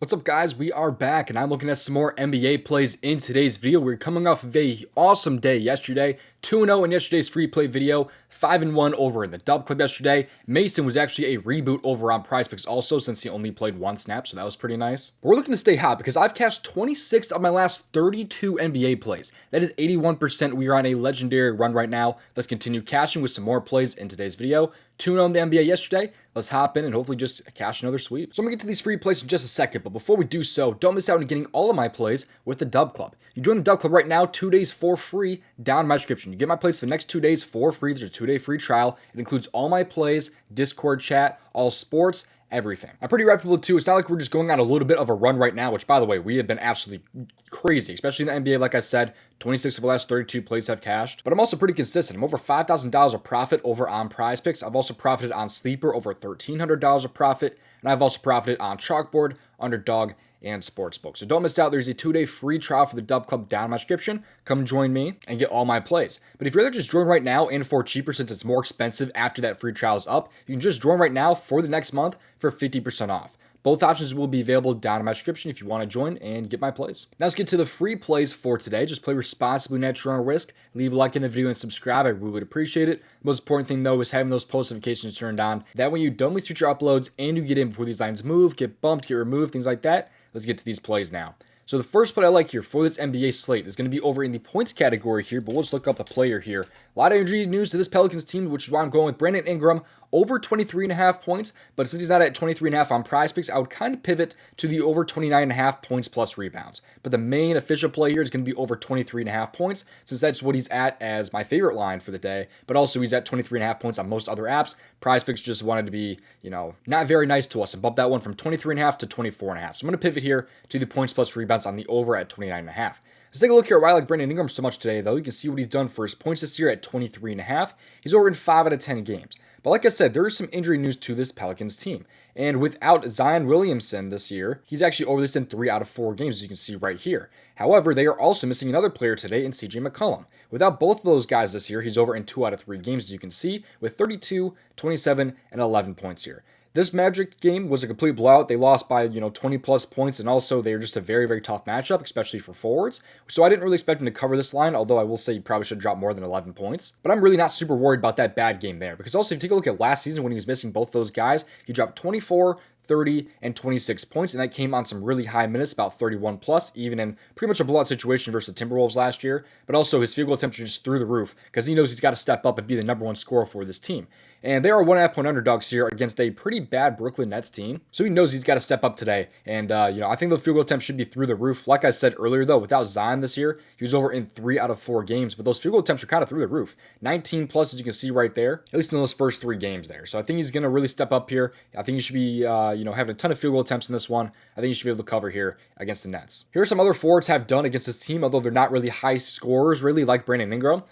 What's up, guys? We are back and I'm looking at some more NBA plays in today's video. We're coming off of a awesome day yesterday, 2-0 in yesterday's free play video, 5-1 over in the DubClub yesterday. Mason was actually a reboot over on PrizePicks also, since he only played one snap, so that was pretty nice. But we're looking to stay hot because I've cashed 26 of my last 32 NBA plays. That is 81%. We are on a legendary run right now. Let's continue cashing with some more plays in today's video. 2-0 in the NBA yesterday. Let's hop in and hopefully just cash another sweep. So I'm going to get to these free plays in just a second, but before we do so, don't miss out on getting all of my plays with the DubClub. You join the DubClub right now, 2 days for free, down in my description. You get my plays for the next 2 days for free. There's a 2-day free trial. It includes all my plays, Discord chat, all sports, everything. I'm pretty reputable too. It's not like we're just going on a little bit of a run right now, which, by the way, we have been absolutely crazy, especially in the NBA. Like I said, 26 of the last 32 plays have cashed, but I'm also pretty consistent. I'm over $5,000 of profit over on PrizePicks. I've also profited on Sleeper, over $1,300 of profit, and I've also profited on Chalkboard, Underdog, and Sportsbook. So don't miss out. There's a 2-day free trial for the DubClub down in my description. Come join me and get all my plays. But if you're rather just join right now and for cheaper, since it's more expensive after that free trial is up, you can just join right now for the next month for 50% off. Both options will be available down in my description if you want to join and get my plays. Now let's get to the free plays for today. Just play responsibly, at your own risk. Leave a like in the video and subscribe. I really would appreciate it. The most important thing though is having those post notifications turned on. That way you don't miss future uploads and you get in before these lines move, get bumped, get removed, things like that. Let's get to these plays now. So the first play I like here for this NBA slate is going to be over in the points category here, but we'll just look up the player here. A lot of injury news to this Pelicans team, which is why I'm going with Brandon Ingram over 23.5 points, but since he's not at 23.5 on PrizePicks, I would kind of pivot to the over 29.5 points plus rebounds. But the main official play here is going to be over 23.5 points, since that's what he's at as my favorite line for the day, but also he's at 23.5 points on most other apps. PrizePicks just wanted to be, not very nice to us and bump that one from 23.5 to 24.5. So I'm going to pivot here to the points plus rebounds on the over at 29.5. Let's take a look here at why I like Brandon Ingram so much today, though. You can see what he's done for his points this year at 23.5. He's over in 5 out of 10 games. But like I said, there is some injury news to this Pelicans team. And without Zion Williamson this year, he's actually over this in 3 out of 4 games, as you can see right here. However, they are also missing another player today in CJ McCollum. Without both of those guys this year, he's over in 2 out of 3 games, as you can see, with 32, 27, and 11 points here. This Magic game was a complete blowout. They lost by, 20 plus points, and also they were just a very, very tough matchup, especially for forwards. So I didn't really expect him to cover this line, although I will say he probably should drop more than 11 points. But I'm really not super worried about that bad game there, because also if you take a look at last season when he was missing both those guys, he dropped 24, 30, and 26 points, and that came on some really high minutes, about 31 plus, even in pretty much a blowout situation versus the Timberwolves last year. But also his field goal attempts are just through the roof, because he knows he's got to step up and be the number one scorer for this team. And they are 1.5 point underdogs here against a pretty bad Brooklyn Nets team. So he knows he's got to step up today. And, I think the field goal attempts should be through the roof. Like I said earlier, though, without Zion this year, he was over in 3 out of 4 games. But those field goal attempts are kind of through the roof. 19 plus, as you can see right there, at least in those first 3 games there. So I think he's going to really step up here. I think he should be, having a ton of field goal attempts in this one. I think he should be able to cover here against the Nets. Here are some other forwards have done against this team, although they're not really high scorers, really, like Brandon Ingram.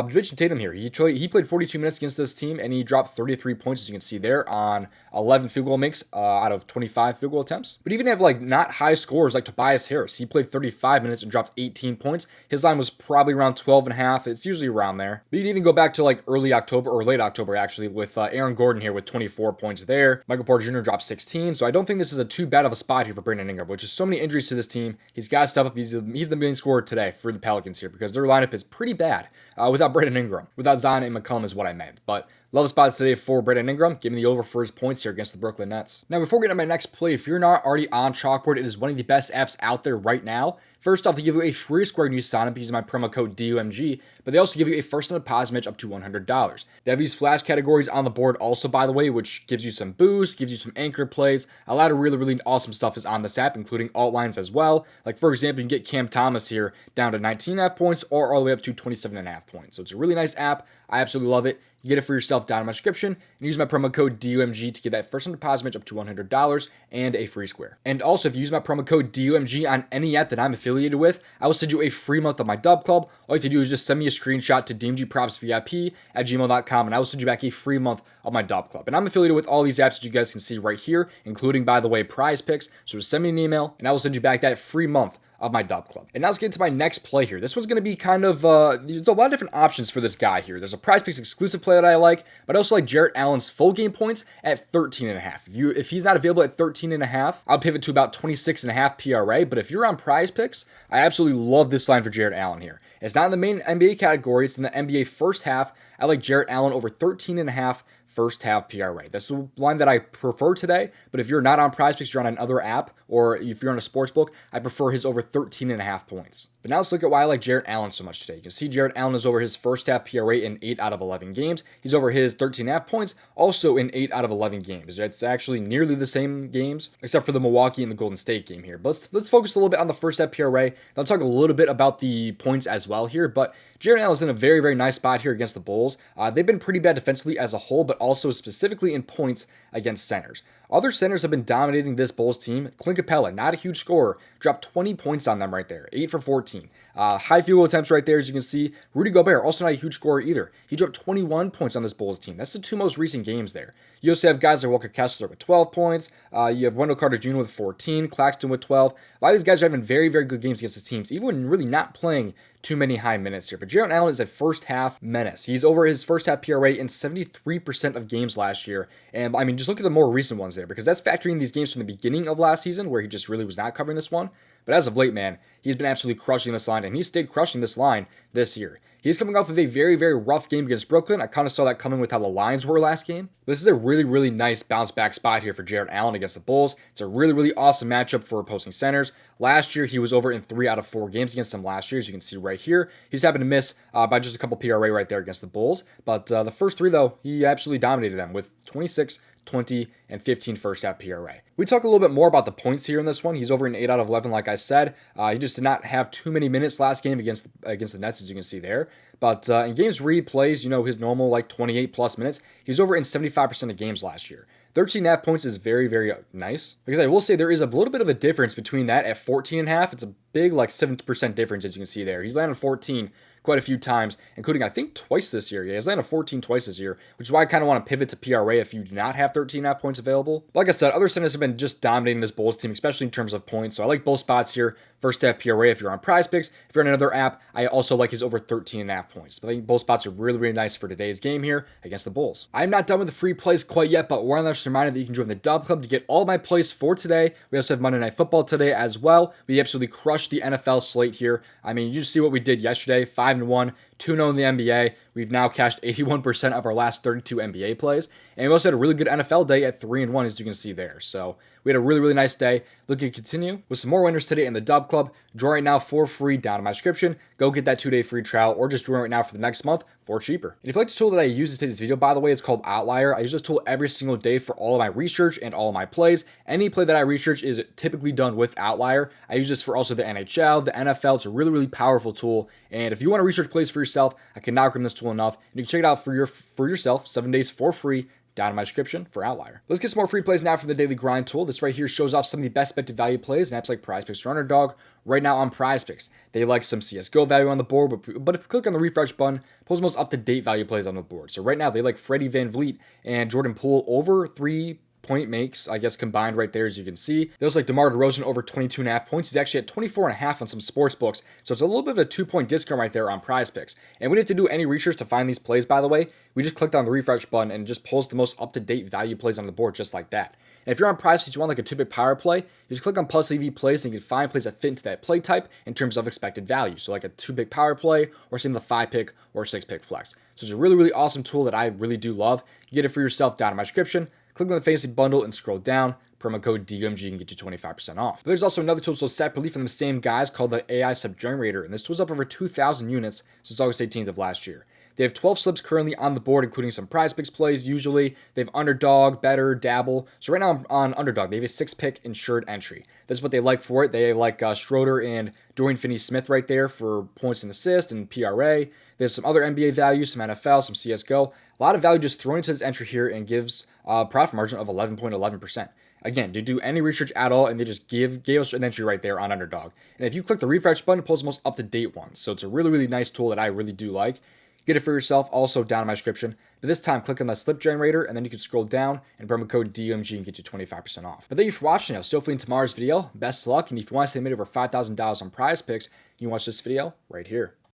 Jason Tatum here. He played 42 minutes against this team, and he dropped 33 points, as you can see there, on 11 field goal makes out of 25 field goal attempts. But even have not high scorers like Tobias Harris. He played 35 minutes and dropped 18 points. His line was probably around 12.5. It's usually around there. But you can even go back to early October or late October actually with Aaron Gordon here with 24 points there. Michael Porter Jr. dropped 16. So I don't think this is a too bad of a spot here for Brandon Ingram, which is so many injuries to this team. He's got to step up. He's the main scorer today for the Pelicans here because their lineup is pretty bad without Brandon Ingram. Without Zion and McCollum is what I meant. But love the spots today for Brandon Ingram. Give me the over for his points here against the Brooklyn Nets. Now, before getting to my next play, if you're not already on Chalkboard, it is one of the best apps out there right now. First off, they give you a free square when you sign up using my promo code DOMG, but they also give you a first-time deposit match up to $100. They have these flash categories on the board also, by the way, which gives you some boosts, gives you some anchor plays. A lot of really, really awesome stuff is on this app, including alt lines as well. Like, for example, you can get Cam Thomas here down to 19.5 points or all the way up to 27.5 points. So it's a really nice app. I absolutely love it. You get it for yourself down in my description and use my promo code DOMG to get that first time deposit match up to $100 and a free square. And also, if you use my promo code DOMG on any app that I'm affiliated with, I will send you a free month of my DubClub. All you have to do is just send me a screenshot to domgpropsvip@gmail.com and I will send you back a free month of my DubClub. And I'm affiliated with all these apps that you guys can see right here, including, by the way, PrizePicks. So just send me an email and I will send you back that free month of my DubClub. And now let's get into my next play here. This one's going to be kind of, there's a lot of different options for this guy here. There's a PrizePicks exclusive play that I like, but I also like Jarrett Allen's full game points at 13.5. If he's not available at 13.5, I'll pivot to about 26.5 PRA. But if you're on PrizePicks, I absolutely love this line for Jarrett Allen here. It's not in the main NBA category. It's in the NBA first half. I like Jarrett Allen over 13.5 first half PRA. That's the line that I prefer today, but if you're not on PrizePicks, you're on another app, or if you're on a sportsbook, I prefer his over 13.5 points. But now let's look at why I like Jarrett Allen so much today. You can see Jarrett Allen is over his first half PRA in 8 out of 11 games. He's over his 13.5 points, also in 8 out of 11 games. It's actually nearly the same games, except for the Milwaukee and the Golden State game here. But let's focus a little bit on the first half PRA. I'll talk a little bit about the points as well here, but Jarrett Allen is in a very, very nice spot here against the Bulls. They've been pretty bad defensively as a whole, but also specifically in points against centers. Other centers have been dominating this Bulls team. Clint Capella, not a huge scorer, dropped 20 points on them right there, 8 for 14. High field goal attempts right there, as you can see. Rudy Gobert, also not a huge scorer either. He dropped 21 points on this Bulls team. That's the two most recent games there. You also have guys like Walker Kessler with 12 points. You have Wendell Carter Jr. with 14, Claxton with 12. A lot of these guys are having very, very good games against the teams, even when really not playing too many high minutes here. But Jarrett Allen is a first half menace. He's over his first half PRA in 73% of games last year. And I mean, just look at the more recent ones there, because that's factoring these games from the beginning of last season where he just really was not covering this one. But as of late, man, he's been absolutely crushing this line, and he stayed crushing this line this year. He's coming off of a very, very rough game against Brooklyn. I kind of saw that coming with how the lines were last game. This is a really, really nice bounce back spot here for Jarrett Allen against the Bulls. It's a really, really awesome matchup for opposing centers. Last year, he was over in 3 out of 4 games against them last year, as you can see right here. He's happened to miss by just a couple PRA right there against the Bulls. But the first 3, though, he absolutely dominated them with 26, 20, and 15 first half PRA. We talk a little bit more about the points here in this one. He's over in 8 out of 11, like I said. He just did not have too many minutes last game against the Nets, as you can see there. But in games where he plays, his normal like 28 plus minutes, he's over in 75% of games last year. 13.5 points is very, very nice. Because I will say there is a little bit of a difference between that at 14.5. It's a big like 7% difference, as you can see there. He's landed 14 quite a few times, including I think twice this year. Yeah, he's landed 14 twice this year, which is why I kind of want to pivot to PRA if you do not have 13.5 points available. But like I said, other centers have been just dominating this Bulls team, especially in terms of points. So I like both spots here. First half PRA if you're on PrizePicks. If you're on another app, I also like his over 13.5 points. But I think both spots are really, really nice for today's game here against the Bulls. I'm not done with the free plays quite yet, but one last reminder that you can join the DubClub to get all my plays for today. We also have Monday Night Football today as well. We absolutely crushed the NFL slate here. I mean, you see what we did yesterday, 5-1. 2-0 in the NBA. We've now cashed 81% of our last 32 NBA plays. And we also had a really good NFL day at 3-1, as you can see there. So we had a really, really nice day. Looking to continue with some more winners today in the DubClub. Join right now for free down in my description. Go get that 2-day free trial, or just join right now for the next month for cheaper. And if you like the tool that I use in today's video, by the way, it's called Outlier. I use this tool every single day for all of my research and all of my plays. Any play that I research is typically done with Outlier. I use this for also the NHL, the NFL. It's a really, really powerful tool. And if you want to research plays for yourself, I cannot recommend this tool enough. And you can check it out for yourself 7 days for free down in my description for Outlier. Let's get some more free plays now from the Daily Grind tool. This right here shows off some of the best expected value plays in apps like PrizePicks or Underdog. Right now on PrizePicks, they like some CSGO value on the board, but if you click on the refresh button, pulls the most up-to-date value plays on the board. So right now, they like Freddie VanVleet and Jordan Poole over 3-point makes, I guess, combined right there, as you can see. There's like DeMar DeRozan over 22.5 points. He's actually at 24.5 on some sports books. So it's a little bit of a 2-point discount right there on PrizePicks. And we didn't have to do any research to find these plays, by the way. We just clicked on the refresh button and it just pulls the most up-to-date value plays on the board just like that. And if you're on PrizePicks, you want like a 2-pick power play, you just click on plus EV plays and you can find plays that fit into that play type in terms of expected value. So like a 2-pick power play, or same the 5-pick or 6-pick flex. So it's a really, really awesome tool that I really do love. You get it for yourself down in my description. Click on the fantasy bundle and scroll down. Promo code DOMG can get you 25% off. But there's also another tool sold separately from the same guys called the AI Subgenerator, and this tool's up over 2,000 units since August 18th of last year. They have 12 slips currently on the board, including some PrizePicks plays usually. They have Underdog, Better, Dabble. So right now on Underdog, they have a 6-pick insured entry. That's what they like for it. They like Schroeder and Dorian Finney-Smith right there for points and assists and PRA. There's some other NBA values, some NFL, some CSGO. A lot of value just thrown into this entry here and gives a profit margin of 11.11%. Again, didn't do any research at all, and they just gave us an entry right there on Underdog. And if you click the refresh button, it pulls the most up-to-date ones. So it's a really, really nice tool that I really do like. Get it for yourself, also down in my description. But this time, click on the slip generator, and then you can scroll down and promo code DOMG and get you 25% off. But thank you for watching. I'll see you hopefully in tomorrow's video. Best of luck, and if you want to say made over $5,000 on PrizePicks, you can watch this video right here.